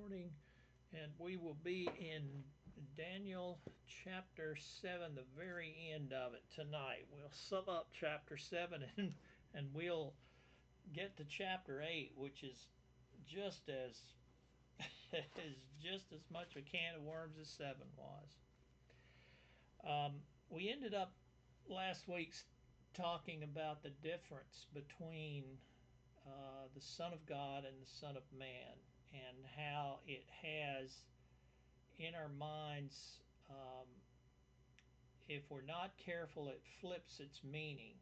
morning, and we will be in Daniel chapter 7, the very end of it tonight. We'll sum up chapter 7 and we'll get to chapter 8, which is just as is just as much a can of worms as 7 was. We ended up last week talking about the difference between the Son of God and the Son of Man, and how it has in our minds, if we're not careful, it flips its meaning.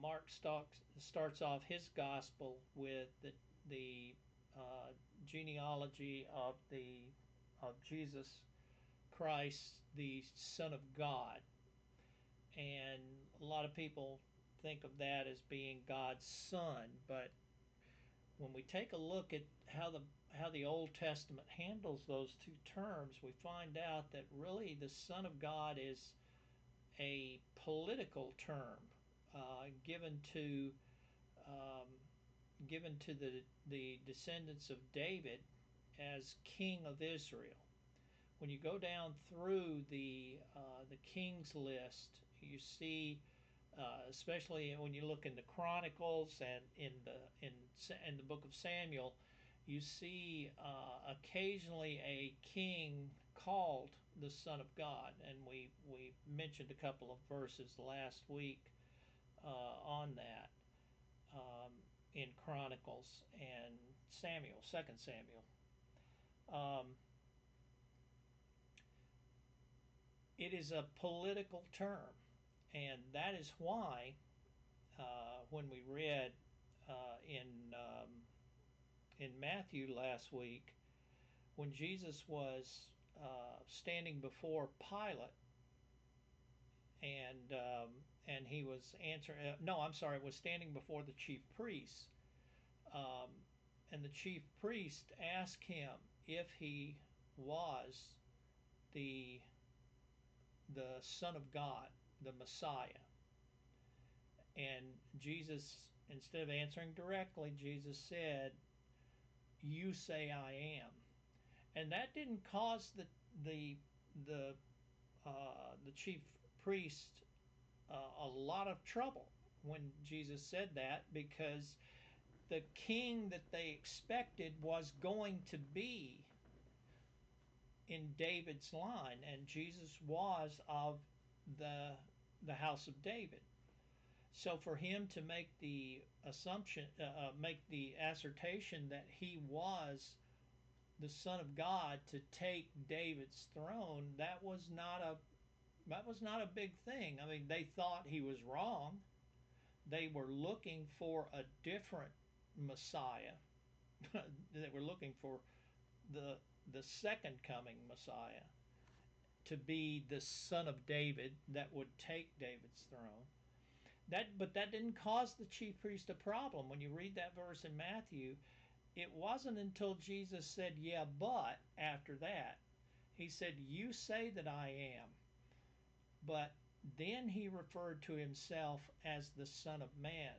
Mark starts off his gospel with the genealogy of Jesus Christ, the Son of God, and a lot of people think of that as being God's Son, but when we take a look at how the Old Testament handles those two terms, we find out that really the Son of God is a political term given to the descendants of David as King of Israel. When you go down through the kings list, you see, especially when you look in the Chronicles and in the book of Samuel, you see occasionally a king called the Son of God, and we mentioned a couple of verses last week on that in Chronicles and Samuel, 2 Samuel. It is a political term, and that is why when we read in Matthew last week, when Jesus was standing before Pilate, and he was answering. No, I'm sorry, it was standing before the chief priests, and the chief priest asked him if he was the Son of God, the Messiah. And Jesus, instead of answering directly, Jesus said, "You say I am." And that didn't cause the chief priest a lot of trouble when Jesus said that, because the king that they expected was going to be in David's line, and Jesus was of the house of David. So for him to make the assumption, make the assertion that he was the Son of God to take David's throne, that was not a big thing. I mean, they thought he was wrong. They were looking for a different Messiah. They were looking for the second coming Messiah to be the Son of David that would take David's throne. But that didn't cause the chief priest a problem. When you read that verse in Matthew, it wasn't until Jesus said, "Yeah, but," after that, he said, "You say that I am." But then he referred to himself as the Son of Man.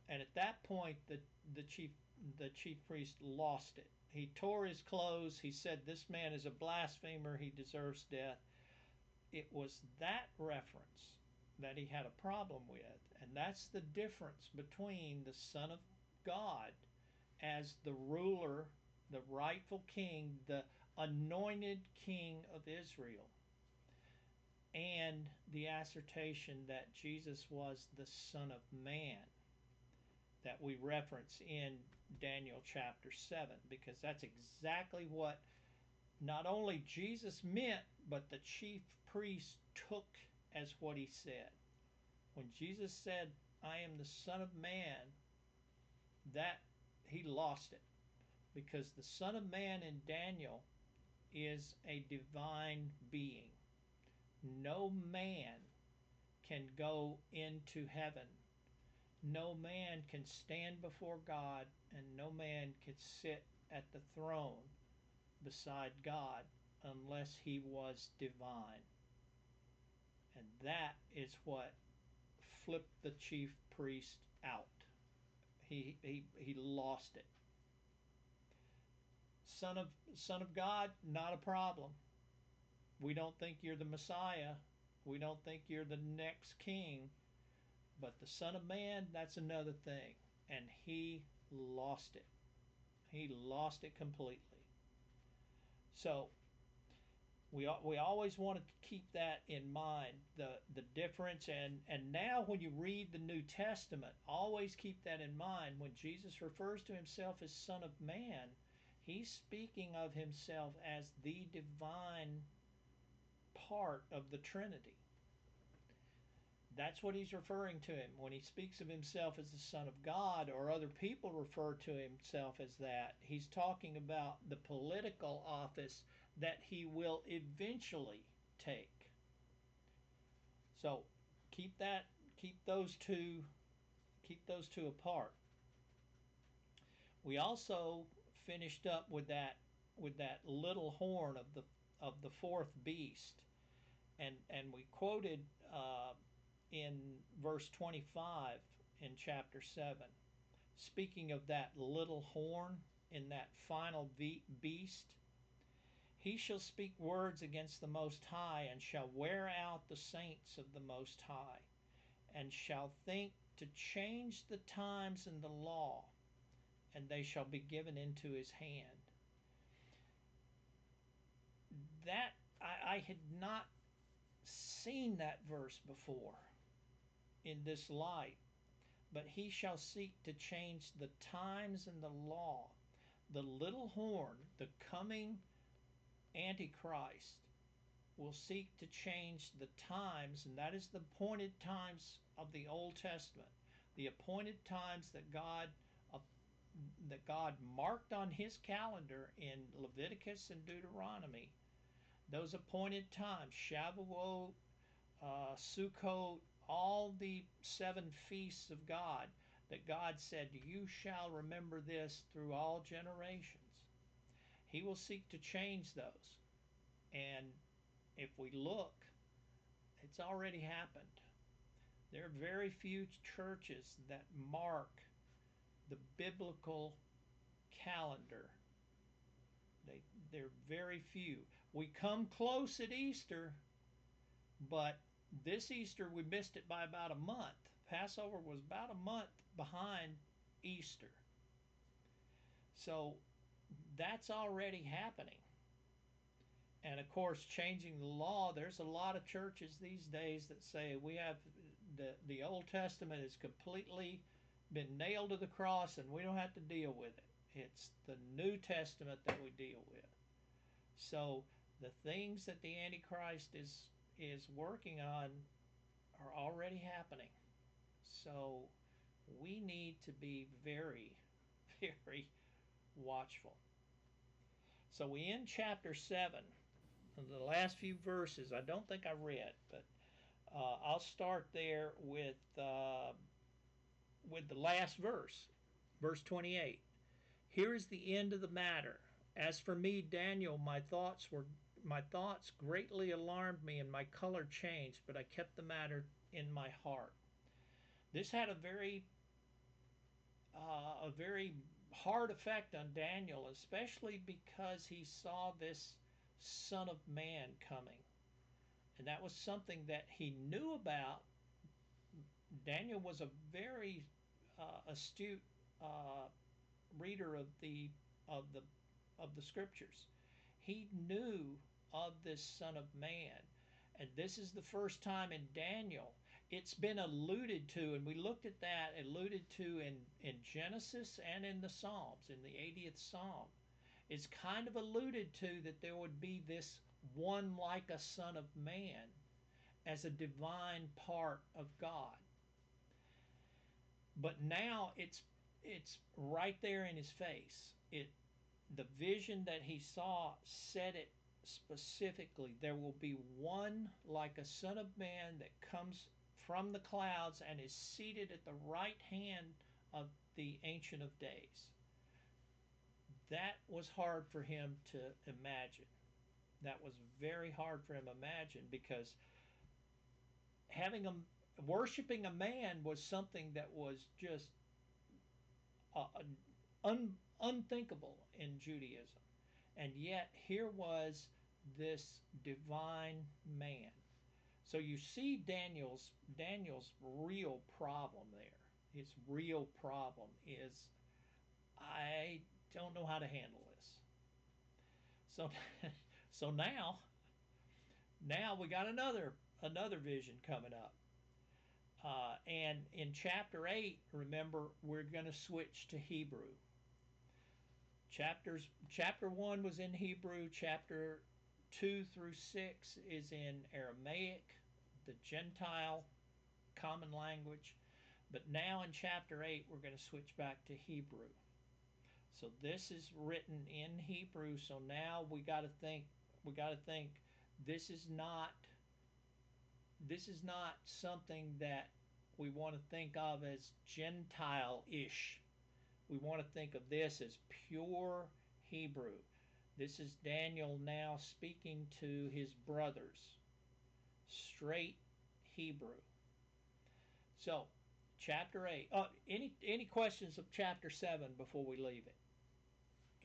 And at that point, the chief priest lost it. He tore his clothes. He said, "This man is a blasphemer. He deserves death." It was that reference that he had a problem with. And that's the difference between the Son of God as the ruler, the rightful king, the anointed king of Israel, and the assertion that Jesus was the Son of Man that we reference in Daniel chapter 7, because that's exactly what not only Jesus meant, but the chief priest took as what he said. When Jesus said, "I am the Son of Man," that he lost it, because the Son of Man in Daniel is a divine being. No man can go into heaven. No man can stand before God, and no man can sit at the throne beside God unless he was divine. And that is what flipped the chief priest out. He lost it. Son of God, not a problem. We don't think you're the Messiah. We don't think you're the next king. But the Son of Man, that's another thing. And he lost it. He lost it completely. So we always want to keep that in mind, the difference. And now when you read the New Testament, always keep that in mind. When Jesus refers to himself as Son of Man, he's speaking of himself as the divine part of the Trinity. That's what he's referring to him when he speaks of himself as the Son of God, or other people refer to himself as that. He's talking about the political office that he will eventually take. So keep that keep those two keep those two apart. We also finished up with that little horn of the fourth beast, and we quoted in verse 25 in chapter 7, speaking of that little horn in that final beast. He shall speak words against the Most High, and shall wear out the saints of the Most High, and shall think to change the times and the law, and they shall be given into his hand. That I had not seen that verse before in this light. But he shall seek to change the times and the law. The little horn, the coming Antichrist, will seek to change the times, and that is the appointed times of the Old Testament, the appointed times that God marked on his calendar in Leviticus and Deuteronomy. Those appointed times, Shavuot, Sukkot, all the 7 feasts of God, that God said, you shall remember this through all generations. He will seek to change those. And if we look, it's already happened. There are very few churches that mark the biblical calendar. They're very few. We come close at Easter, but this Easter we missed it by about a month. Passover was about a month behind Easter. So that's already happening. And of course, changing the law, there's a lot of churches these days that say we have the Old Testament has completely been nailed to the cross and we don't have to deal with it. It's the New Testament that we deal with. So the things that the Antichrist is working on are already happening. So we need to be very, very watchful. So we end chapter 7. The last few verses, I don't think I read, but I'll start there with the last verse, verse 28. Here is the end of the matter. As for me, Daniel, my thoughts greatly alarmed me, and my color changed, but I kept the matter in my heart. This had a very hard effect on Daniel, especially because he saw this Son of Man coming. And that was something that he knew about. Daniel was a very astute reader of the scriptures. He knew of this Son of Man. And this is the first time in Daniel it's been alluded to, and we looked at that, alluded to in Genesis and in the Psalms, in the 80th Psalm. It's kind of alluded to that there would be this one like a Son of Man as a divine part of God. But now it's right there in his face. The vision that he saw said it specifically. There will be one like a Son of Man that comes from the clouds and is seated at the right hand of the Ancient of Days. That was hard for him to imagine. That was very hard for him to imagine, because worshiping a man was something that was just unthinkable in Judaism. And yet here was this divine man. So you see Daniel's real problem there. His real problem is, I don't know how to handle this. So so now we got another vision coming up. And in chapter 8, remember, we're going to switch to Hebrew. Chapter 1 was in Hebrew, chapter 2 through 6 is in Aramaic, the Gentile common language. But now in chapter 8 we're going to switch back to Hebrew. So this is written in Hebrew, so now we got to think this is not something that we want to think of as Gentile-ish. We want to think of this as pure Hebrew. This is Daniel now speaking to his brothers. Straight Hebrew. So, chapter 8. Any questions of chapter 7 before we leave it?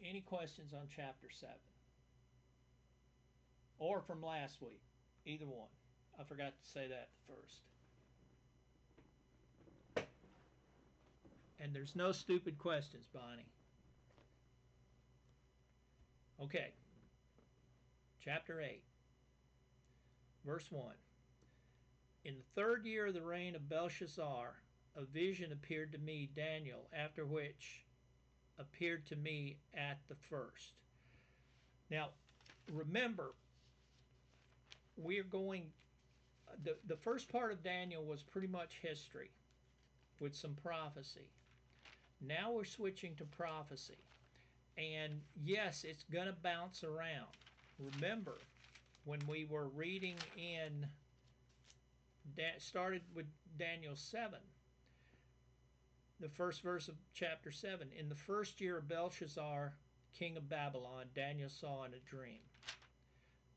Any questions on chapter 7? Or from last week? Either one. I forgot to say that first. And there's no stupid questions, Bonnie. Okay. Chapter 8. Verse 1. In the third year of the reign of Belshazzar, a vision appeared to me, Daniel, after which appeared to me at the first. Now, remember, we're going, the first part of Daniel was pretty much history with some prophecy. Now we're switching to prophecy. And yes, it's going to bounce around. Remember, when we were reading in, started with Daniel 7, the first verse of chapter 7. In the first year of Belshazzar, king of Babylon, Daniel saw in a dream.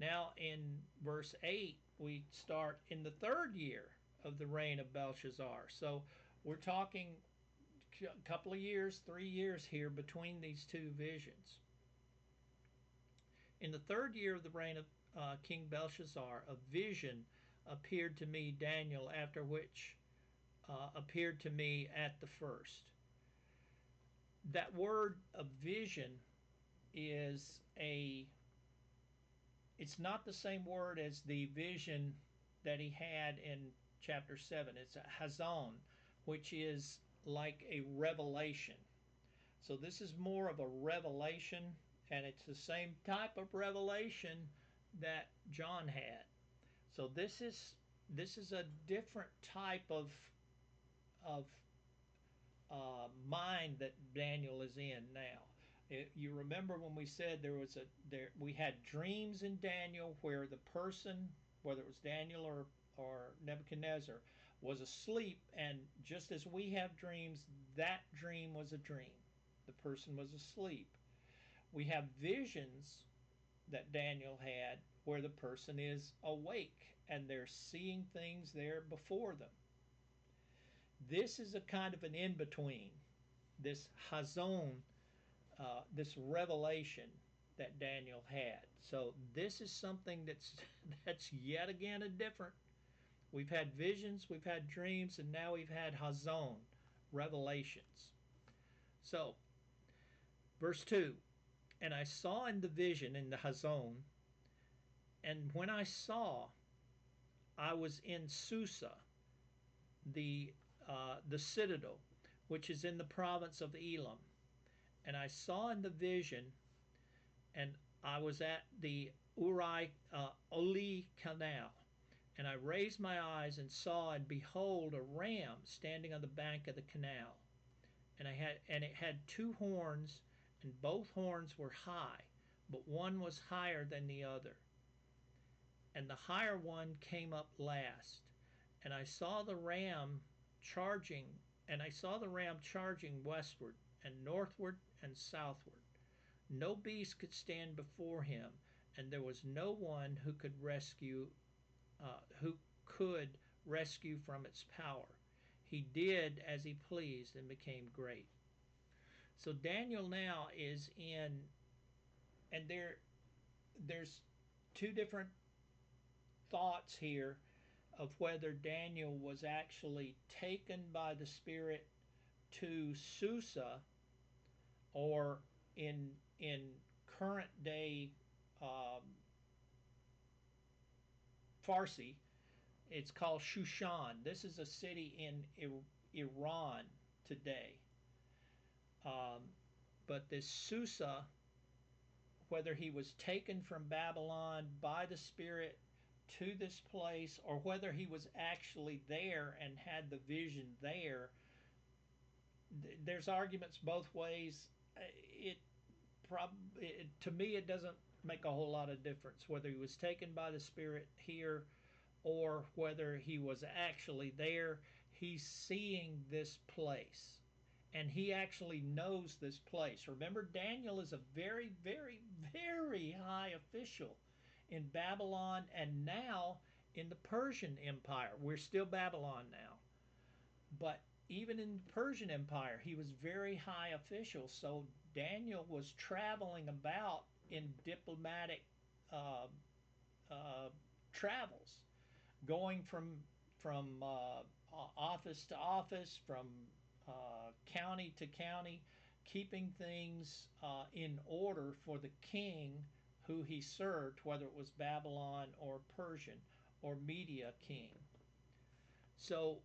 Now in verse 8, we start in the third year of the reign of Belshazzar. So we're talking a couple of years, 3 years here between these two visions. In the third year of the reign of King Belshazzar, a vision appeared to me, Daniel, after which appeared to me at the first. That word of vision is it's not the same word as the vision that he had in chapter 7. It's a hazon, which is like a revelation. So this is more of a revelation, and it's the same type of revelation that John had. So this is a different type of mind that Daniel is in now. You remember when we said we had dreams in Daniel where the person, whether it was Daniel or Nebuchadnezzar, was asleep, and just as we have dreams, that dream was a dream. The person was asleep. We have visions that Daniel had where the person is awake and they're seeing things there before them. This is a kind of an in-between, this hazon, this revelation that Daniel had. So this is something that's yet again a different. We've had visions, we've had dreams, and now we've had hazon, revelations. So, verse 2, and I saw in the vision, in the hazon, and when I saw, I was in Susa, the citadel, which is in the province of Elam. And I saw in the vision, and I was at the Oli canal. And I raised my eyes and saw, and behold, a ram standing on the bank of the canal. And it had two horns, and both horns were high, but one was higher than the other. And the higher one came up last. And I saw the ram charging, westward and northward and southward. No beast could stand before him, and there was no one who could rescue from its power. He did as he pleased and became great. So Daniel now is in and there's two different thoughts here of whether Daniel was actually taken by the Spirit to Susa, or in current day um, Farsi, it's called Shushan. This is a city in Iran today. Um, but this Susa, whether he was taken from Babylon by the Spirit to this place, or whether he was actually there and had the vision there, there's arguments both ways. It to me, it doesn't make a whole lot of difference whether he was taken by the Spirit here or whether he was actually there. He's seeing this place, and he actually knows this place. Remember, Daniel is a very, very, very high official in Babylon and now in the Persian Empire. We're still Babylon now, but even in the Persian Empire, he was very high official. So Daniel was traveling about in diplomatic uh, uh, travels, going from office to office, from county to county, keeping things in order for the king who he served, whether it was Babylon or Persian or Media king. So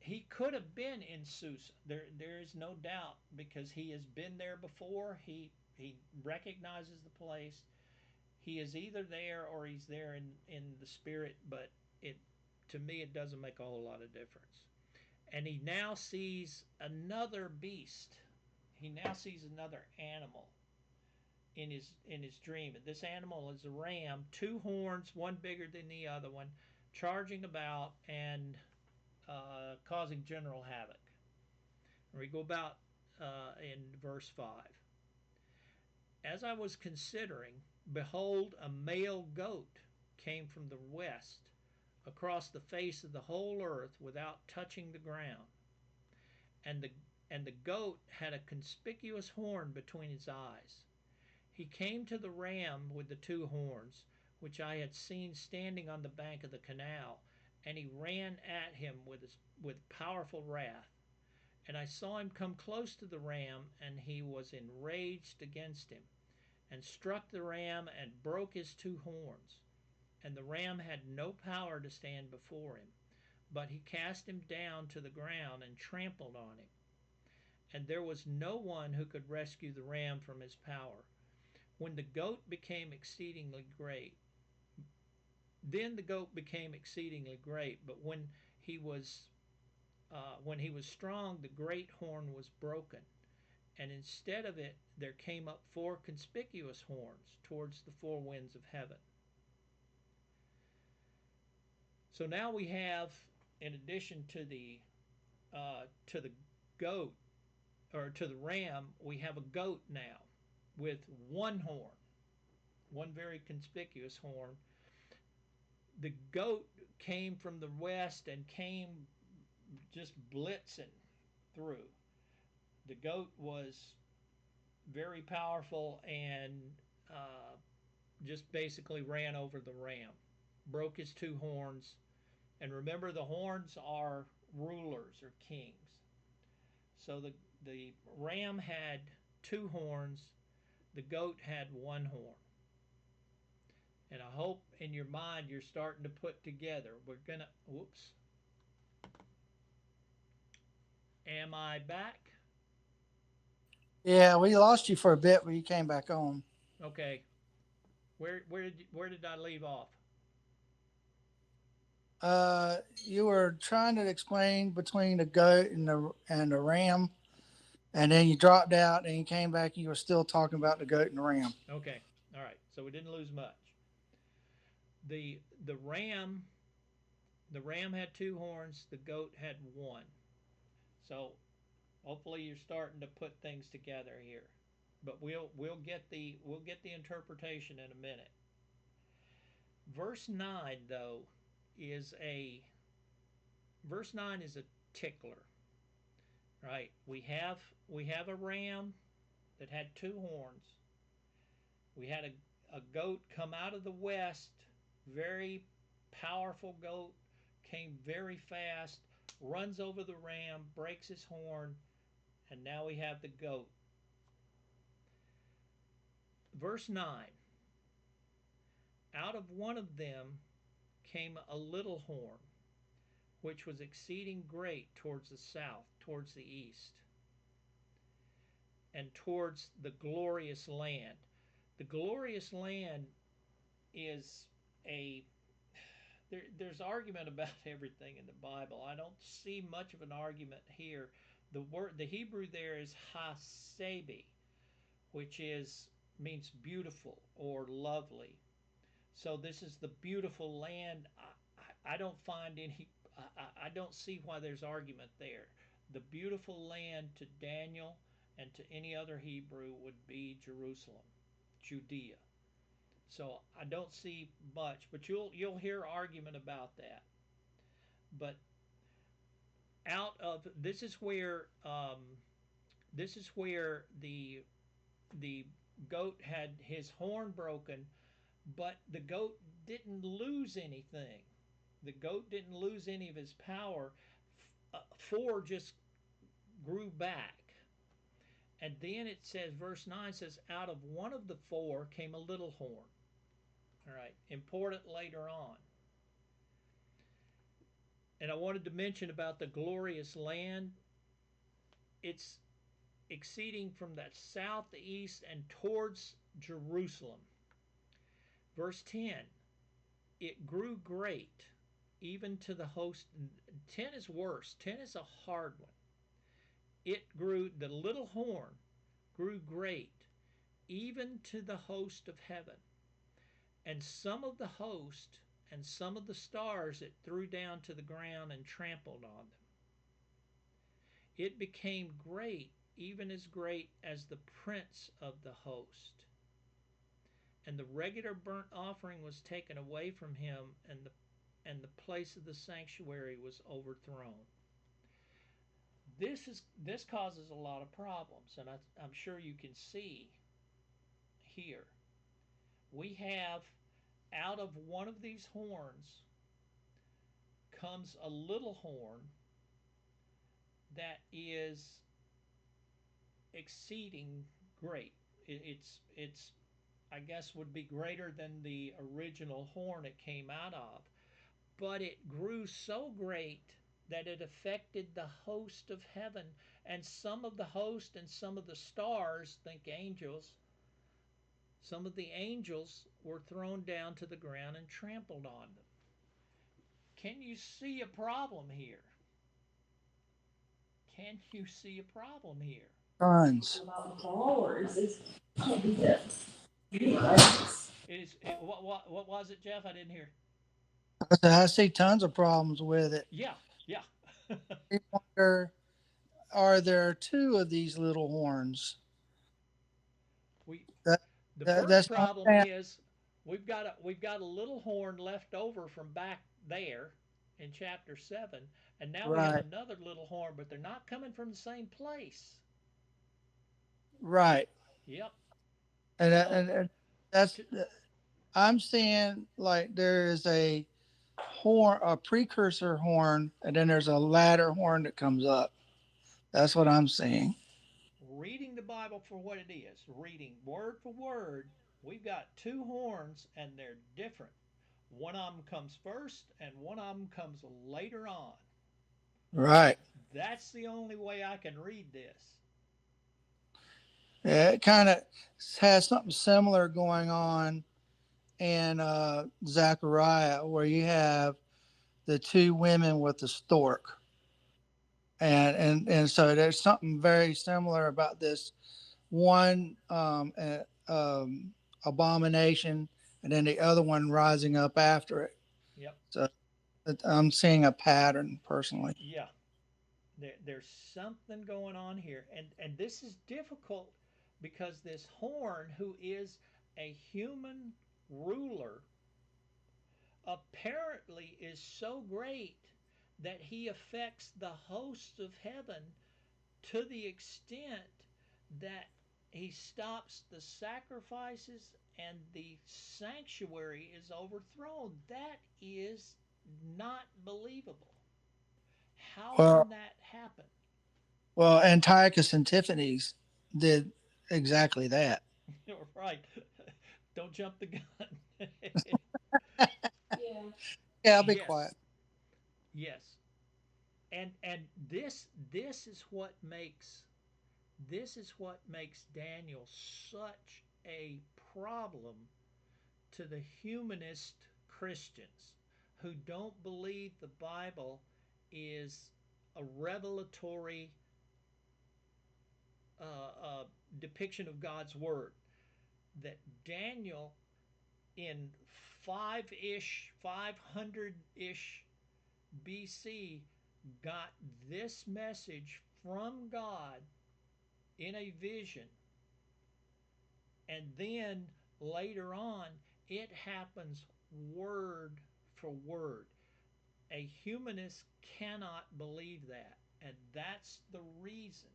he could have been in Susa. There is no doubt because he has been there before. He recognizes the place. He is either there or he's there in the spirit, but it to me it doesn't make a whole lot of difference. And he now sees another beast. He now sees another animal in his dream. And this animal is a ram, two horns, one bigger than the other one, charging about and causing general havoc. And we go about in verse 5. As I was considering, behold, a male goat came from the west across the face of the whole earth without touching the ground. And the, and the goat had a conspicuous horn between his eyes. He came to the ram with the two horns, which I had seen standing on the bank of the canal, and he ran at him with powerful wrath. And I saw him come close to the ram, and he was enraged against him, and struck the ram and broke his two horns. And the ram had no power to stand before him, but he cast him down to the ground and trampled on him. And there was no one who could rescue the ram from his power. When the goat became exceedingly great, then the goat became exceedingly great, but when he was strong, the great horn was broken, and instead of it there came up four conspicuous horns towards the four winds of heaven. So now we have, in addition to the goat or to the ram, we have a goat now with one horn, one very conspicuous horn. The goat came from the west and came just blitzing through. The goat was very powerful and uh, just basically ran over the ram, broke his two horns. And remember, the horns are rulers or kings. So the ram had two horns, the goat had one horn. And I hope in your mind you're starting to put together. We're going to, whoops, am I back? Yeah, we lost you for a bit, but you came back on. Okay. Where did I leave off? You were trying to explain between the goat and the ram, and then you dropped out, and you came back. And you were still talking about the goat and the ram. Okay. All right. So we didn't lose much. The the ram the ram had two horns, the goat had one. So hopefully you're starting to put things together here. But we'll get the interpretation in a minute. Verse 9 though is a verse 9 is a tickler, right? We have a ram that had two horns, We had a goat come out of the west, very powerful goat, came very fast, runs over the ram, breaks his horn, and now we have the goat. Verse 9, out of one of them came a little horn, which was exceeding great towards the south, towards the east, and towards the glorious land. The glorious land is a there's argument about everything in the Bible. I don't see much of an argument here. The Hebrew there is hasebi, which is means beautiful or lovely. So this is the beautiful land. I don't find any. I don't see why there's argument there. The beautiful land to Daniel and to any other Hebrew would be Jerusalem, Judea. So I don't see much, but you'll hear argument about that. But out of this is where the goat had his horn broken, but the goat didn't lose anything. The goat didn't lose any of his power. Four just grew back. And then it says, verse 9 says, out of one of the four came a little horn. All right, important later on. And I wanted to mention about the glorious land. It's exceeding from the south, the east, and towards Jerusalem. Verse 10, it grew great, even to the host. 10 is worse. 10 is a hard one. It grew, the little horn grew great, even to the host of heaven. And some of the host and some of the stars it threw down to the ground and trampled on them. It became great, even as great as the prince of the host. And the regular burnt offering was taken away from him, and the place of the sanctuary was overthrown. This causes a lot of problems, and I'm sure you can see here. We have out of one of these horns comes a little horn that is exceeding great. It's I guess would be greater than the original horn it came out of, but it grew so great that it affected the host of heaven, and some of the host and some of the stars, think angels, some of the angels were thrown down to the ground and trampled on them. Can you see a problem here? Can you see a problem here? Tons. What was it, Jeff? I didn't hear. I see tons of problems with it. Yeah, yeah. I wonder, are there two of these little horns? we That, The first that's what problem I'm saying. is we've got a little horn left over from back there in chapter 7, and now we have Right, another little horn, but they're not coming from the same place. right, Yep. and So and that's to, I'm seeing like there is a horn, a precursor horn, and then there's a ladder horn that comes up. That's what I'm seeing. reading the Bible for what it is, reading word for word, we've got two horns and they're different. One of them comes first and one of them comes later on. Right. That's the only way I can read this. Yeah, it kind of has something similar going on in Zechariah, where you have the two women with the stork, and so there's something very similar about this one abomination, and then the other one rising up after it. Yep. So I'm seeing a pattern personally. Yeah. There's something going on here, and this is difficult because this horn, who is a human ruler, apparently is so great that he affects the hosts of heaven to the extent that he stops the sacrifices and the sanctuary is overthrown. That is not believable. How Well, can that happen? Antiochus and Tiffany's did exactly that. Right. Don't jump the gun. Yeah. Yeah, I'll be quiet. Yes. Yes. And this is what makes Daniel such a problem to the humanist Christians who don't believe the Bible is a revelatory depiction of God's word. That Daniel in 500 ish BC got this message from God in a vision, and then later on it happens word for word. A humanist cannot believe that, and that's the reason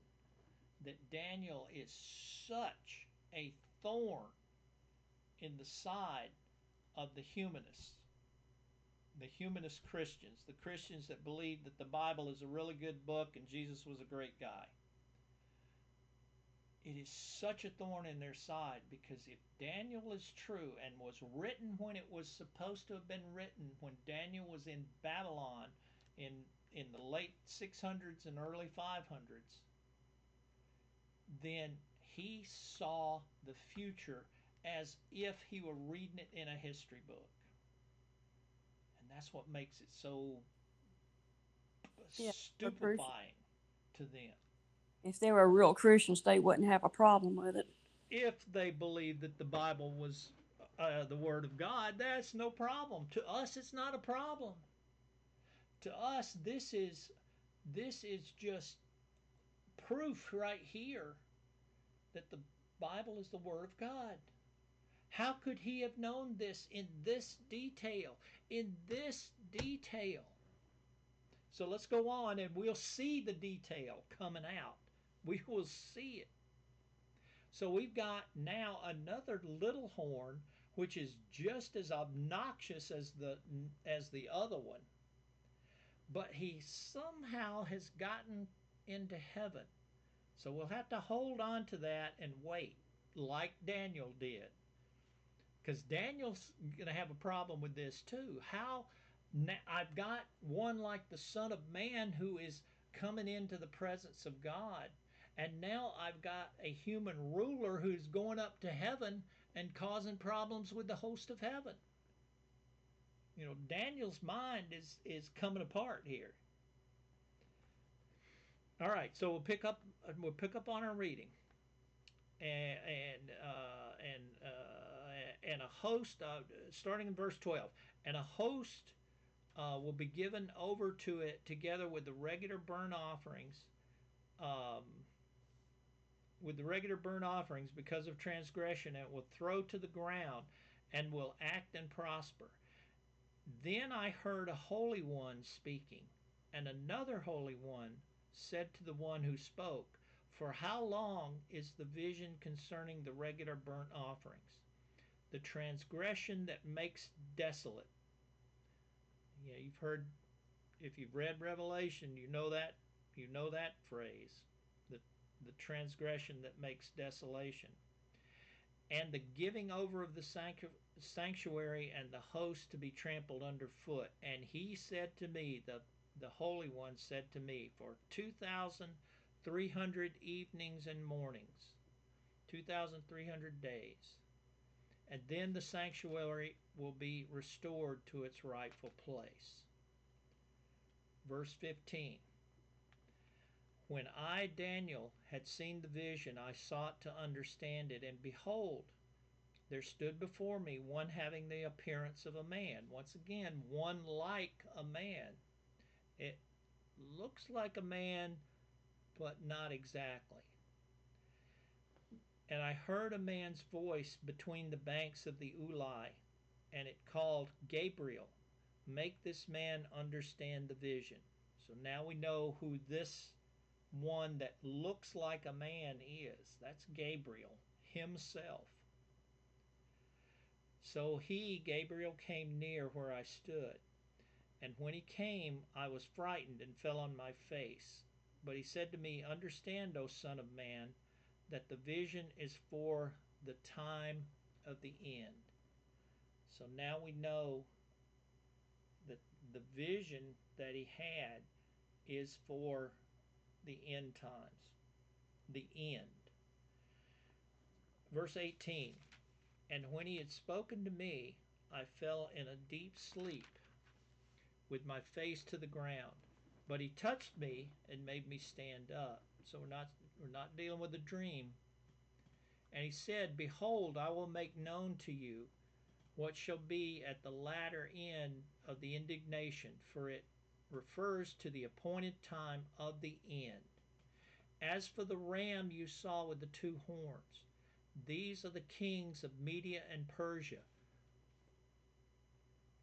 that Daniel is such a thorn in the side of the humanist Christians, the Christians that believe that the Bible is a really good book and Jesus was a great guy. It is such a thorn in their side because if Daniel is true and was written when it was supposed to have been written, when Daniel was in Babylon in the late 600s and early 500s, then he saw the future as if he were reading it in a history book. And that's what makes it so Yeah. For Christian. stupefying to them. If they were real Christians, they wouldn't have a problem with it. If they believe that the Bible was the Word of God, that's no problem. To us, it's not a problem. To us, this is just proof right here that the Bible is the Word of God. How could he have known this in this detail? In this detail. So let's go on and we'll see the detail coming out. We will see it. So we've got now another little horn which is just as obnoxious as the other one. But he somehow has gotten into heaven. So we'll have to hold on to that and wait like Daniel did. Because Daniel's going to have a problem with this too. How I've got one like the Son of Man who is coming into the presence of God, and now I've got a human ruler who's going up to heaven and causing problems with the host of heaven. Daniel's mind is coming apart here. All right, so we'll pick up on our reading, and a host, starting in verse 12, and a host will be given over to it together um, with the regular burnt offerings because of transgression, and will throw to the ground, and will act and prosper. Then I heard a holy one speaking, and another holy one said to the one who spoke, "For how long is the vision concerning the regular burnt offerings? The transgression that makes desolate." Yeah, you've heard, if you've read Revelation, you know that phrase, the the transgression that makes desolation, and the giving over of the sanctuary and the host to be trampled underfoot. And he said to me, the Holy One said to me, for 2,300 evenings and mornings, 2,300 days, and then the sanctuary will be restored to its rightful place. Verse 15. When I, Daniel, had seen the vision, I sought to understand it, and behold, there stood before me one having the appearance of a man. Once again, one like a man. It looks like a man, but not exactly. And I heard a man's voice between the banks of the Ulai, and it called, Gabriel, make this man understand the vision. So now we know who this one that looks like a man is. That's Gabriel himself. So he, Gabriel, came near where I stood. And when he came, I was frightened and fell on my face. But he said to me, Understand, O Son of Man, that the vision is for the time of the end. So now we know that the vision that he had is for the end times, the end. Verse 18, and when he had spoken to me, I fell in a deep sleep with my face to the ground. But he touched me and made me stand up. So we're not dealing with a dream. And he said, Behold, I will make known to you what shall be at the latter end of the indignation, for it refers to the appointed time of the end. As for the ram you saw with the two horns, these are the kings of Media and Persia.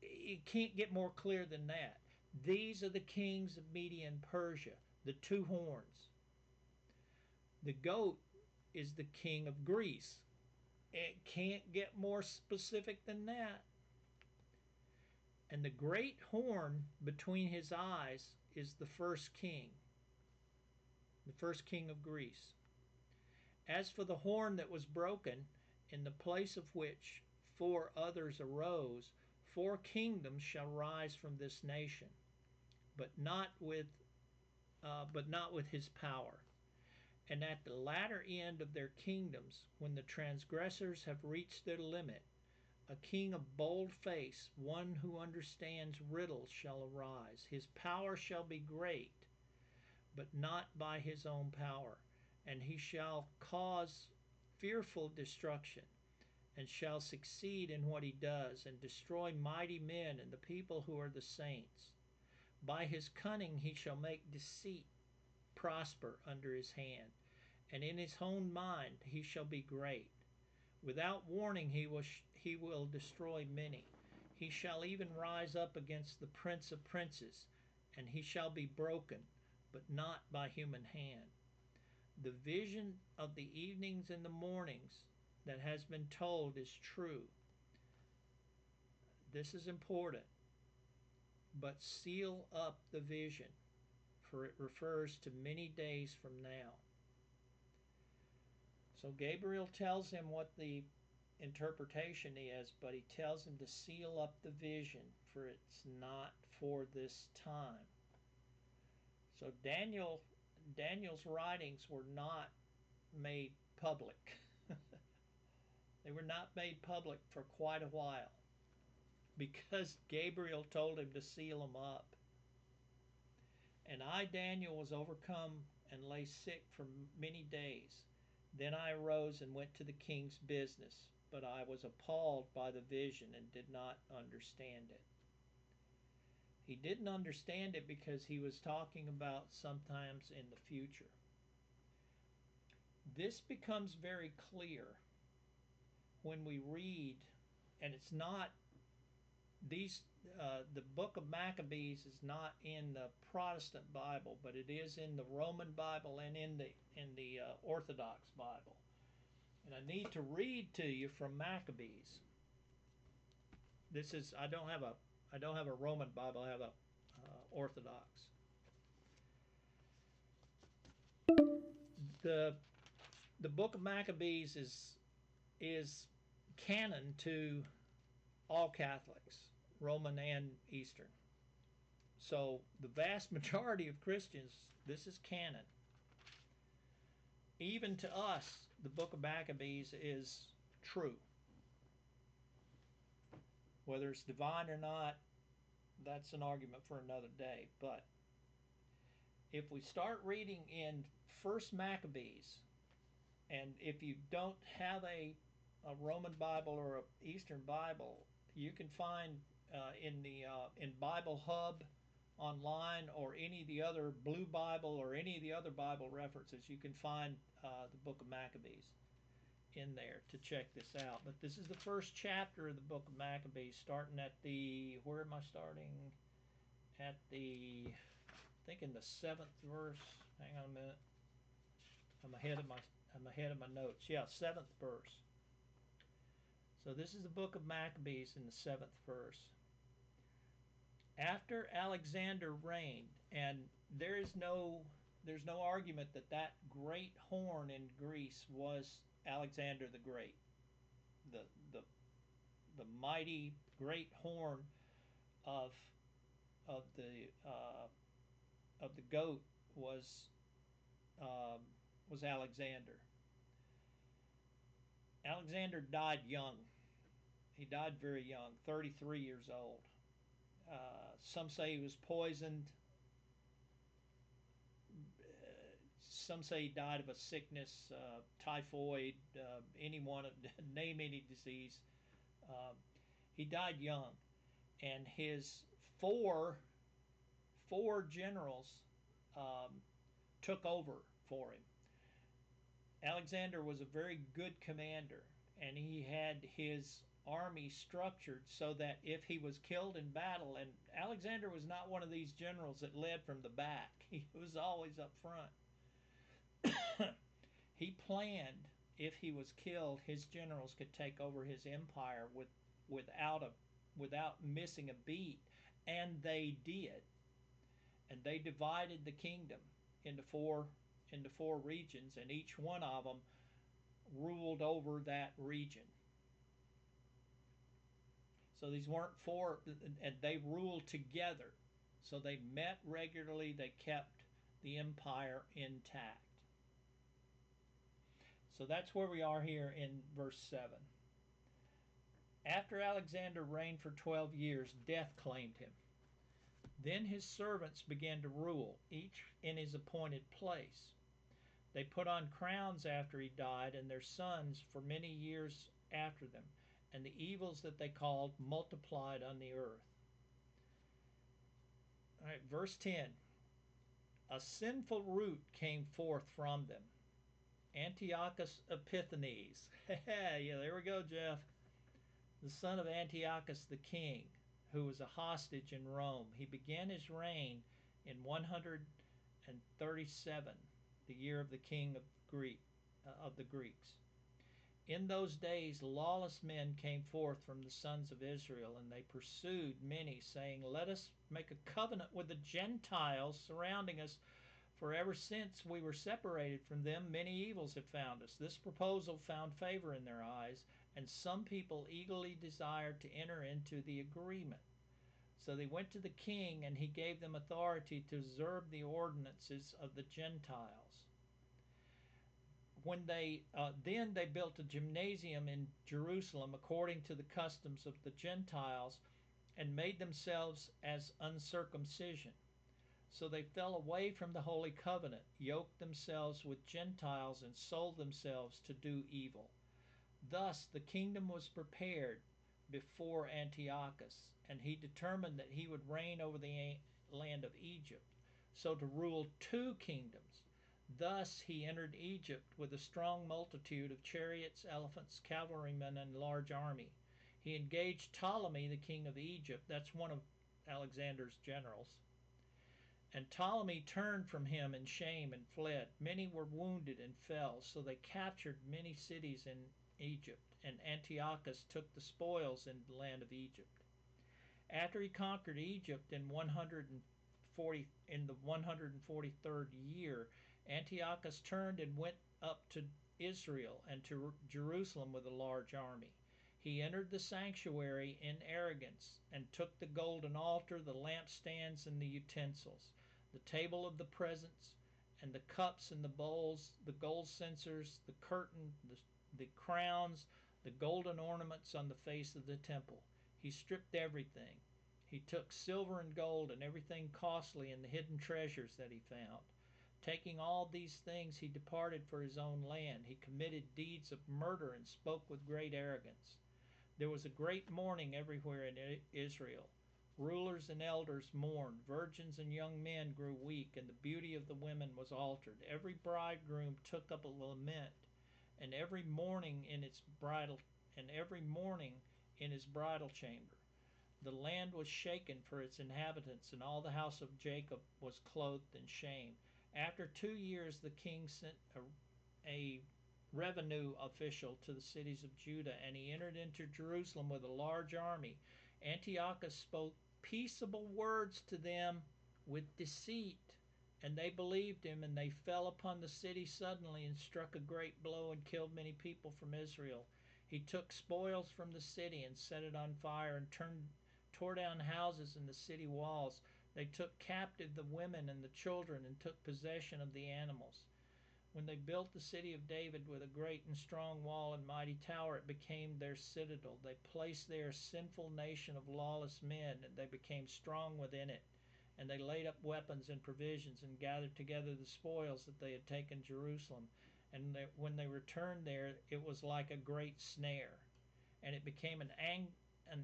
It can't get more clear than that. These are the kings of Media and Persia, the two horns. The goat is the king of Greece. It can't get more specific than that. And the great horn between his eyes is the first king of Greece. As for the horn that was broken, in the place of which four others arose, four kingdoms shall rise from this nation, but not with his power. And at the latter end of their kingdoms, when the transgressors have reached their limit, a king of bold face, one who understands riddles, shall arise. His power shall be great, but not by his own power. And he shall cause fearful destruction, and shall succeed in what he does, and destroy mighty men and the people who are the saints. By his cunning he shall make deceit prosper under his hand, and in his own mind he shall be great. Without warning he will destroy many. He shall even rise up against the prince of princes, and he shall be broken, but not by human hand. The vision of the evenings and the mornings that has been told is true. This is important. But seal up the vision, for it refers to many days from now. So Gabriel tells him what the interpretation is, but he tells him to seal up the vision, for it's not for this time. So Daniel's writings were not made public. They were not made public for quite a while because Gabriel told him to seal them up. And I, Daniel, was overcome and lay sick for many days. Then I arose and went to the king's business, but I was appalled by the vision and did not understand it. He didn't understand it because he was talking about sometimes in the future. This becomes very clear when we read, and it's not these the book of Maccabees is not in the Protestant Bible, but it is in the Roman Bible and in the Orthodox Bible. And I need to read to you from Maccabees. This is I don't have a Roman Bible. I have a Orthodox. The the book of Maccabees is canon to all Catholics, Roman and Eastern. So the vast majority of Christians, this is canon. Even to us, the book of Maccabees is true. Whether it's divine or not, that's an argument for another day. But if we start reading in First Maccabees, and if you don't have a Roman Bible or an Eastern Bible, you can find in Bible Hub online or any of the other Blue Bible or any of the other Bible references, you can find the book of Maccabees in there to check this out. But this is the first chapter of the book of Maccabees, starting at where am I starting? At I think in the 7th verse. Hang on a minute. I'm ahead of my notes. Yeah, 7th verse. So this is the book of Maccabees in the 7th verse. After Alexander reigned, and there's no argument that that great horn in Greece was Alexander the Great. The the the mighty great horn of of the uh, of the goat um, was Alexander. Alexander died young. He died very young, 33 years old. Some say he was poisoned. Some say he died of a sickness, typhoid, anyone, name any disease. Uh, he died young, and his four four generals um, took over for him. Alexander was a very good commander, and he had his army structured so that if he was killed in battle, and Alexander was not one of these generals that led from the back, he was always up front. He planned if he was killed, his generals could take over his empire without a without missing a beat, and they did. And they divided the kingdom into four regions, and each one of them ruled over that region. So these weren't four, and they ruled together. So they met regularly. They kept the empire intact. So that's where we are here in verse 7. After Alexander reigned for 12 years, death claimed him. Then his servants began to rule, each in his appointed place. They put on crowns after he died, and their sons for many years after them, and the evils that they called multiplied on the earth. All right, verse 10. A sinful root came forth from them, Antiochus Epiphanes. Yeah, there we go, Jeff. The son of Antiochus the king, who was a hostage in Rome. He began his reign in 137, the year of the king of the Greeks. In those days lawless men came forth from the sons of Israel, and they pursued many, saying, "Let us make a covenant with the Gentiles surrounding us, for ever since we were separated from them, many evils have found us." This proposal found favor in their eyes, and some people eagerly desired to enter into the agreement. So they went to the king, and he gave them authority to observe the ordinances of the Gentiles. Then they built a gymnasium in Jerusalem according to the customs of the Gentiles, and made themselves as uncircumcision. So they fell away from the holy covenant, yoked themselves with Gentiles, and sold themselves to do evil. Thus the kingdom was prepared before Antiochus, and he determined that he would reign over the land of Egypt, so to rule two kingdoms. Thus he entered Egypt with a strong multitude of chariots, elephants, cavalrymen, and a large army. He engaged Ptolemy, the king of Egypt, that's one of Alexander's generals, and Ptolemy turned from him in shame and fled. Many were wounded and fell, so they captured many cities in Egypt, and Antiochus took the spoils in the land of Egypt. After he conquered Egypt in the 143rd year, Antiochus turned and went up to Israel and to Jerusalem with a large army. He entered the sanctuary in arrogance, and took the golden altar, the lampstands, and the utensils, the table of the presence, and the cups and the bowls, the gold censers, the curtain, the crowns, the golden ornaments on the face of the temple. He stripped everything. He took silver and gold and everything costly and the hidden treasures that he found. Taking all these things, he departed for his own land. He committed deeds of murder and spoke with great arrogance. There was a great mourning everywhere in Israel. Rulers and elders mourned. Virgins and young men grew weak, and the beauty of the women was altered. Every bridegroom took up a lament, and every morning in his bridal chamber. The land was shaken for its inhabitants, and all the house of Jacob was clothed in shame. After 2 years, the king sent a revenue official to the cities of Judah, and he entered into Jerusalem with a large army. Antiochus spoke peaceable words to them with deceit, and they believed him, and they fell upon the city suddenly and struck a great blow and killed many people from Israel. He took spoils from the city and set it on fire and tore down houses and the city walls. They took captive the women and the children and took possession of the animals. When they built the city of David with a great and strong wall and mighty tower, it became their citadel. They placed there a sinful nation of lawless men, and they became strong within it. And they laid up weapons and provisions and gathered together the spoils that they had taken Jerusalem. And when they returned there, it was like a great snare, and it became an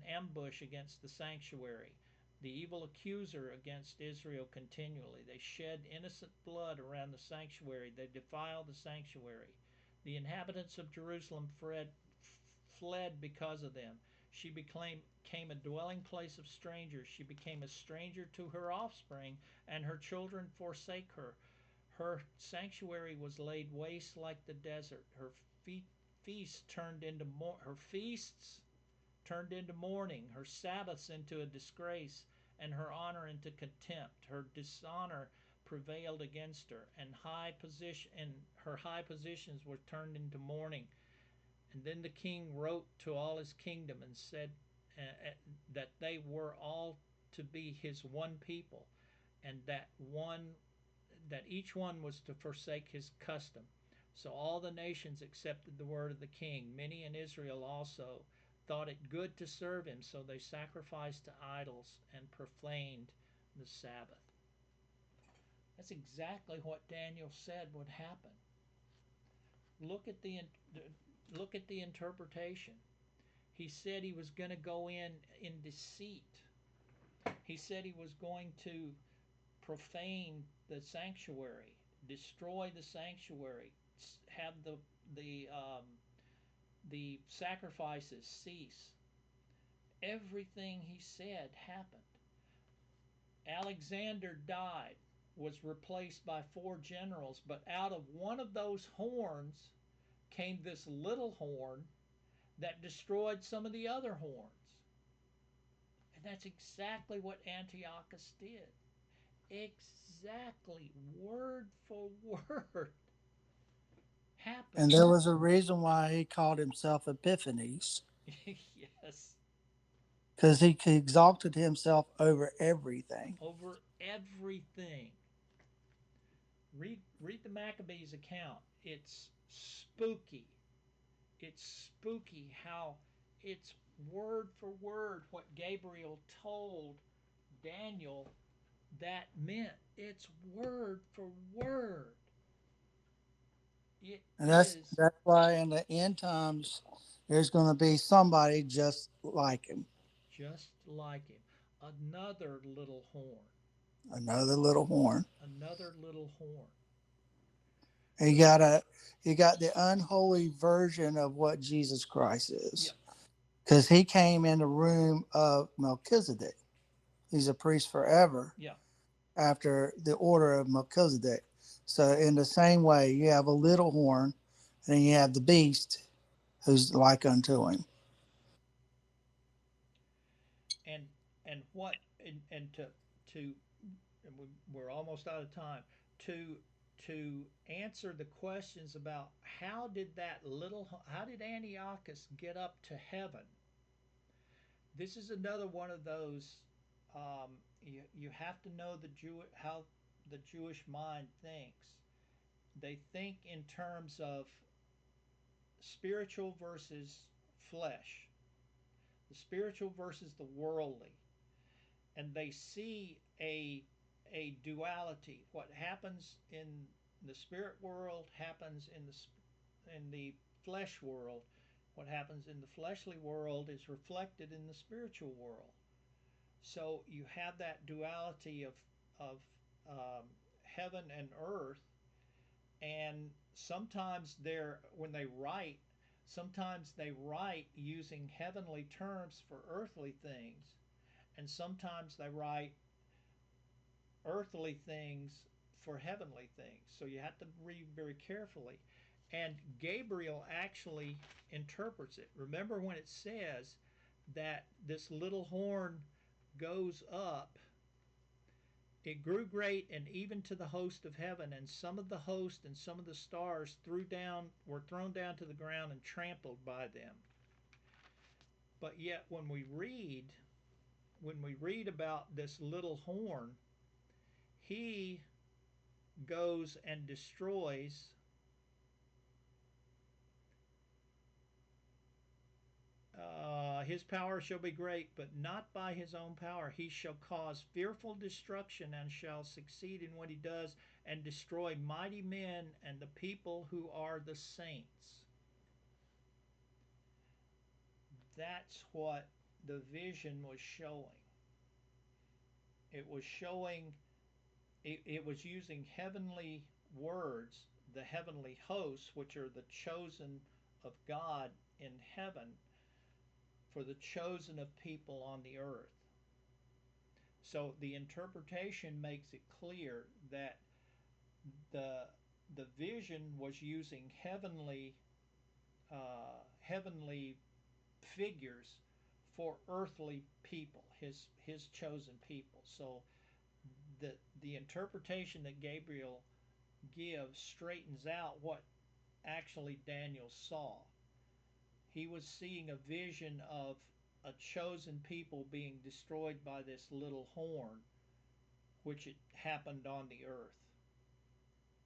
ambush against the sanctuary, the evil accuser against Israel continually. They shed innocent blood around the sanctuary. They defiled the sanctuary. The inhabitants of Jerusalem fled because of them. She became a dwelling place of strangers. She became a stranger to her offspring, and her children forsake her. Her sanctuary was laid waste like the desert. Feasts turned into her feasts turned into mourning, her Sabbaths into a disgrace, and her honor into contempt. Her dishonor prevailed against her, and her high positions were turned into mourning. And then the king wrote to all his kingdom and said that they were all to be his one people, and that each one was to forsake his custom. So all the nations accepted the word of the king. Many in Israel also thought it good to serve him, so they sacrificed to idols and profaned the Sabbath. That's exactly what Daniel said would happen. Look at the look at the interpretation. He said he was going to go in deceit. He said he was going to profane the sanctuary, destroy the sanctuary, have the sacrifices cease. Everything he said happened. Alexander died, was replaced by four generals, but out of one of those horns came this little horn that destroyed some of the other horns. And that's exactly what Antiochus did. Exactly, word for word, And happened. there was a reason why he called himself Epiphanes, Yes, because he exalted himself over everything. over everything. Read the Maccabees account. It's spooky. It's spooky how it's word for word what Gabriel told Daniel that meant. It's word for word. It And is that's why in the end times there's going to be somebody just like him, just like him. Another little horn. another little horn. Another little horn. He The got a he got the unholy version of what Jesus Christ is, Yep, because he came in the room of Melchizedek. He's a priest forever yep. after the order of Melchizedek. So in the same way, you have a little horn, and then you have the beast who's like unto him. And what and to and we're almost out of time to answer the questions about how did Antiochus get up to heaven. This is another one of those. You have to know how the Jewish mind thinks. They think in terms of spiritual versus flesh, the spiritual versus the worldly, and they see a duality. What happens in the spirit world happens in the flesh world. What happens in the fleshly world is reflected in the spiritual world. So you have that duality of heaven and earth, and sometimes sometimes they write using heavenly terms for earthly things, and sometimes they write earthly things for heavenly things. So you have to read very carefully. And Gabriel actually interprets it. Remember when it says that this little horn goes up, it grew great and even to the host of heaven, and some of the host and some of the stars were thrown down to the ground and trampled by them. But yet when we read about this little horn, he goes and destroys his power shall be great, but not by his own power. He shall cause fearful destruction and shall succeed in what he does and destroy mighty men and the people who are the saints. That's what the vision was showing. It was showing, it was using heavenly words, the heavenly hosts, which are the chosen of God in heaven, for the chosen of people on the earth. So the interpretation makes it clear that the the vision was using heavenly figures for earthly people, his chosen people. So the interpretation that Gabriel gives straightens out what actually Daniel saw. He was seeing a vision of a chosen people being destroyed by this little horn, which it happened on the earth.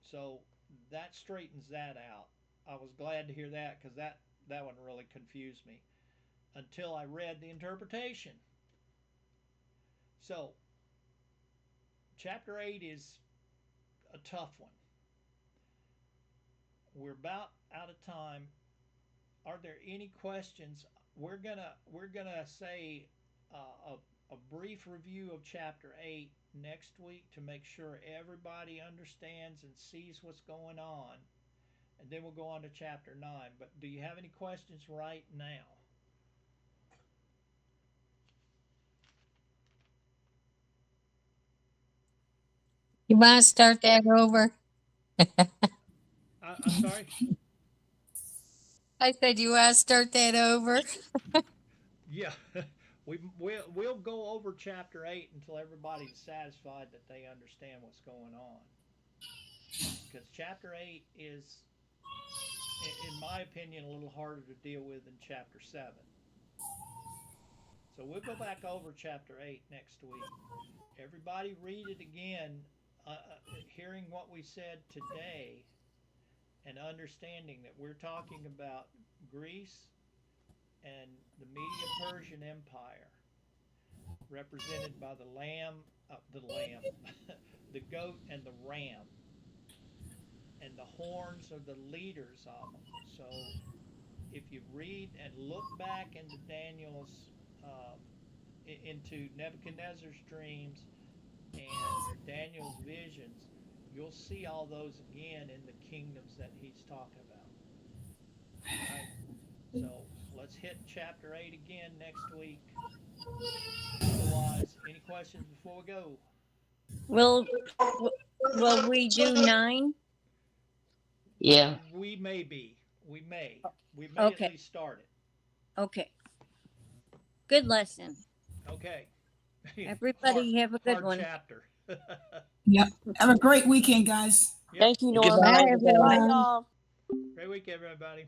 So that straightens that out. I was glad to hear that because that one really confused me until I read the interpretation. So chapter 8 is a tough one. We're about out of time. Are there any questions? We're gonna say a brief review of chapter 8 next week to make sure everybody understands and sees what's going on, and then we'll go on to chapter 9. But do you have any questions right now? You want to start that over? I'm sorry. I said, you want to start that over? Yeah, we'll go over chapter 8 until everybody's satisfied that they understand what's going on. Because chapter 8 is, in my opinion, a little harder to deal with than chapter 7. So we'll go back over chapter 8 next week. Everybody read it again, hearing what we said today and understanding that we're talking about Greece and the Media Persian Empire, represented by the lamb, the goat, and the ram, and the horns are the leaders of them. So if you read and look back into into Nebuchadnezzar's dreams and Daniel's visions, you'll see all those again in the kingdoms that he's talking about. All right. So let's hit chapter 8 again next week. Otherwise, any questions before we go? Will will we do 9? Yeah. We may be. We may. We may at Okay. least start it. Okay. Good lesson. Okay. Everybody have a good Hard one. chapter. Yep. Have a great weekend, guys. Yep. Thank you, Norma. Goodbye, Bye, everyone. y'all. Great week, everybody.